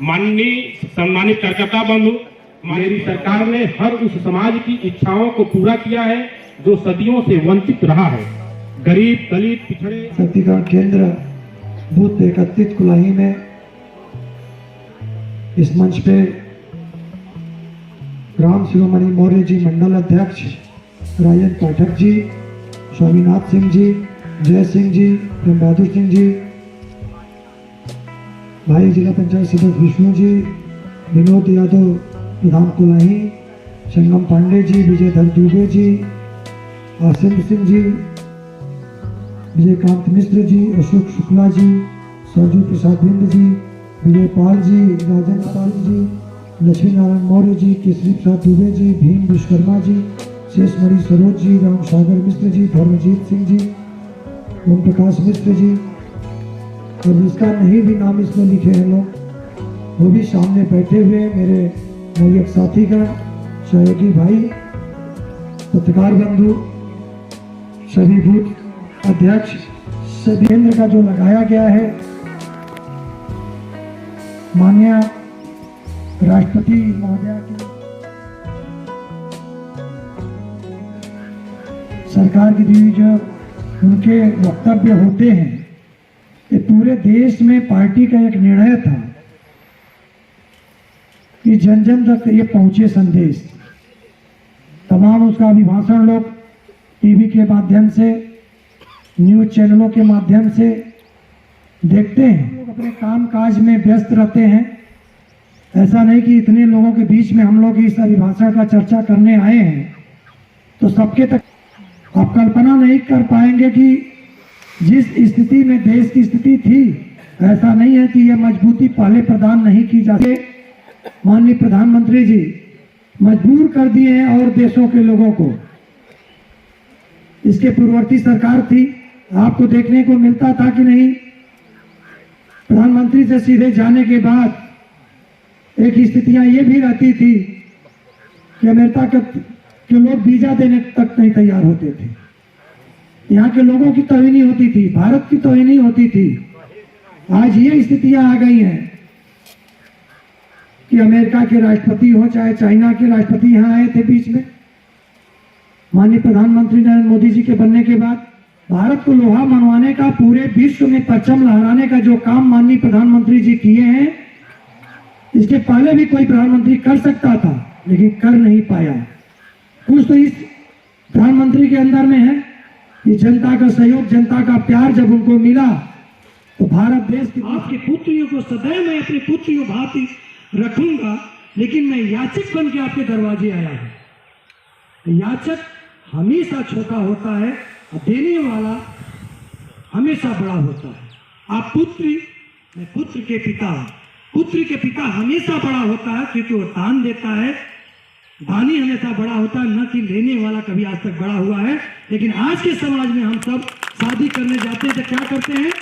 माननीय सम्मानित कार्यकर्ता बंधु, मेरी सरकार ने हर उस समाज की इच्छाओं को पूरा किया है जो सदियों से वंचित रहा है। गरीब, दलित, पिछड़े। शक्तिकरण केंद्र बूथ 31 कुलाही में इस मंच पे राम शिरोमणि मौर्य जी मंडल अध्यक्ष राजन पाठक जी, स्वामीनाथ सिंह जी, जय सिंह जी, प्रेम बहादुर सिंह जी, भाई जिला पंचायत सदस्य विष्णु जी, विनोद यादव प्रधान कुलाही, संगम पांडे जी, विजयधर दुबे जी, आसिम सिंह जी, विजयकांत मिश्र जी, अशोक शुक्ला जी, सरजू प्रसाद बिंद जी, विजय पाल जी, राजेंद्र पाल जी, लक्ष्मी नारायण मौर्य जी, केसरी प्रसाद दुबे जी, भीम विश्वकर्मा जी, शेषमणि सरोज जी, राम सागर मिश्र जी, धर्मजीत सिंह जी, ओम प्रकाश मिश्र जी, और जिसका नहीं भी नाम इसमें लिखे हैं लोग, वो भी सामने बैठे हुए मेरे मौलिक साथीगण, सहयोगी भाई, पत्रकार बंधु, सभी बूथ अध्यक्ष, सभी केंद्र का जो लगाया गया है, माननीय राष्ट्रपति महोदया की सरकार की दी जो उनके वक्तव्य होते हैं, ये पूरे देश में पार्टी का एक निर्णय था कि जन जन तक ये पहुंचे संदेश। तमाम उसका अभिभाषण लोग टीवी के माध्यम से, न्यूज चैनलों के माध्यम से देखते हैं। लोग अपने काम काज में व्यस्त रहते हैं। ऐसा नहीं कि इतने लोगों के बीच में हम लोग इस अभिभाषण का चर्चा करने आए हैं तो सबके तक आप कल्पना नहीं कर पाएंगे कि जिस स्थिति में देश की स्थिति थी, ऐसा नहीं है कि यह मजबूती पहले प्रदान नहीं की जाती। माननीय प्रधानमंत्री जी मजबूर कर दिए हैं और देशों के लोगों को। इसके पूर्ववर्ती सरकार थी, आपको देखने को मिलता था कि नहीं, प्रधानमंत्री से सीधे जाने के बाद एक स्थितियां ये भी रहती थी कि अमेरिका के लोग वीजा देने तक नहीं तैयार होते थे। यहाँ के लोगों की तौहीनी होती थी, भारत की तौहीनी होती थी। आज ये स्थितियां आ गई हैं कि अमेरिका के राष्ट्रपति हो चाहे चाइना के राष्ट्रपति यहाँ आए थे बीच में। माननीय प्रधानमंत्री नरेंद्र मोदी जी के बनने के बाद भारत को लोहा मनवाने का, पूरे विश्व में परचम लहराने का जो काम माननीय प्रधानमंत्री जी किए हैं, इसके पहले भी कोई प्रधानमंत्री कर सकता था लेकिन कर नहीं पाया। कुछ तो इस प्रधानमंत्री के अंदर में है कि जनता का सहयोग, जनता का प्यार जब उनको मिला तो भारत देश की आपकी पुत्रियों को सदैव मैं अपनी पुत्रियों भांति रखूंगा, लेकिन मैं याचक बन के आपके दरवाजे आया हूं। याचक हमेशा छोटा होता है, देने वाला हमेशा बड़ा होता है। आप पुत्री, मैं पुत्र के पिता, पुत्र के पिता हमेशा बड़ा होता है क्योंकि वो दान देता है। दानी हमेशा बड़ा होता है, न कि लेने वाला कभी आज तक बड़ा हुआ है। लेकिन आज के समाज में हम सब शादी करने जाते हैं तो क्या करते हैं,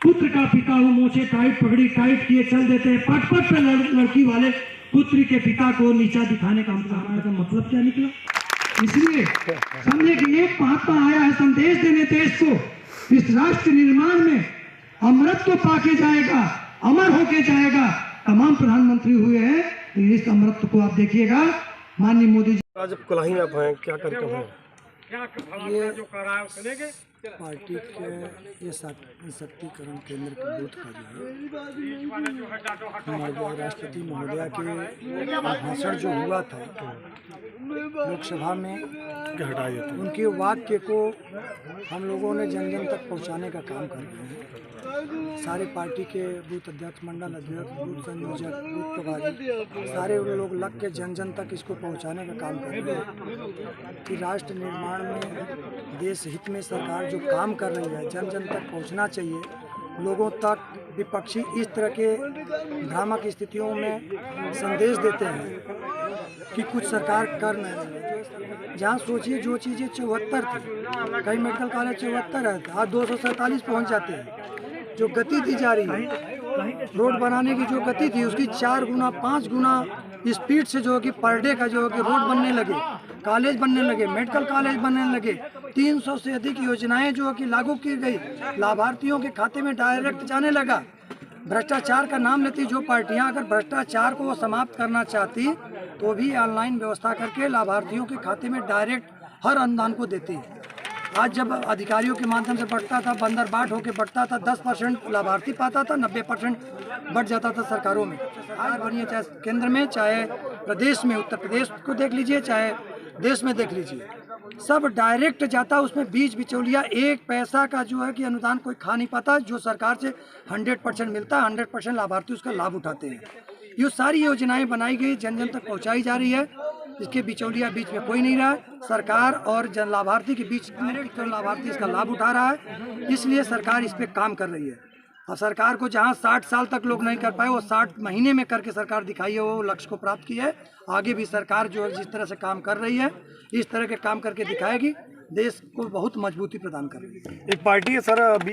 पुत्र का पिता वो मोछे टाइट, पगड़ी टाइट किए चल देते हैं। पट पट पे लड़की वाले पुत्री के पिता को नीचा दिखाने का मतलब क्या निकला। इसलिए समझे कि एक महात्मा आया है संदेश देने देश को, इस राष्ट्र निर्माण में अमृत तो पाके जाएगा, अमर होके जाएगा। तमाम प्रधानमंत्री हुए हैं, इस अमृत को आप देखिएगा। माननीय मोदी जी आज कुलाही में आप हैं, क्या करते हैं? ये पार्टी के ये शक्तिकरण केंद्र के बूथ का जो है राष्ट्रपति महोदया के भाषण जो हुआ था लोकसभा में, उनके वाक्य को हम लोगों ने जन जन तक पहुंचाने का काम कर रहे हैं। सारे पार्टी के बूथ अध्यक्ष, मंडल अध्यक्ष, बूथ संयोजक, बूथ प्रभारी, सारे लोग लग के जन जन तक इसको पहुंचाने का काम कर रहे हैं कि राष्ट्र निर्माण में, देश हित में सरकार जो काम कर रही है जन जन तक पहुंचना चाहिए लोगों तक। विपक्षी इस तरह के भ्रामक स्थितियों में संदेश देते हैं कि कुछ सरकार कर नहीं रही है। जहाँ सोचिए जो चीज़ें 74 थी, कई मेडिकल कॉलेज 74 है, आज 247 पहुँच जाते हैं। जो गति दी जा रही है, रोड बनाने की जो गति थी उसकी 4 गुना 5 गुना स्पीड से जो कि पर डे का जो कि रोड बनने लगे, कॉलेज बनने लगे, मेडिकल कॉलेज बनने लगे। 300 से अधिक योजनाएं जो कि लागू की गई, लाभार्थियों के खाते में डायरेक्ट जाने लगा। भ्रष्टाचार का नाम लेती जो पार्टियां अगर भ्रष्टाचार को समाप्त करना चाहती तो भी ऑनलाइन व्यवस्था करके लाभार्थियों के खाते में डायरेक्ट हर अनुदान को देती है। आज जब अधिकारियों के माध्यम से बढ़ता था, बंदर बाट होकर बढ़ता था, 10% लाभार्थी पाता था, 90% बढ़ जाता था सरकारों में। आज बनिए चाहे केंद्र में, चाहे प्रदेश में, उत्तर प्रदेश को देख लीजिए, चाहे देश में देख लीजिए, सब डायरेक्ट जाता। उसमें बीच बिचौलिया एक पैसा का जो है कि अनुदान कोई खा नहीं पाता। जो सरकार से 100% मिलता है, 100% लाभार्थी उसका लाभ उठाते हैं। ये सारी योजनाएं बनाई गई, जन जन तक पहुंचाई जा रही है। इसके बिचौलिया बीच में कोई नहीं रहा। सरकार और जन लाभार्थी के बीच डायरेक्ट लाभार्थी इसका लाभ उठा रहा है। इसलिए सरकार इस पर काम कर रही है। और सरकार को जहां 60 साल तक लोग नहीं कर पाए, वो 60 महीने में करके सरकार दिखाई है, वो लक्ष्य को प्राप्त किया है। आगे भी सरकार जो है जिस तरह से काम कर रही है, इस तरह के काम करके दिखाएगी, देश को बहुत मजबूती प्रदान करेगी। एक पार्टी है सर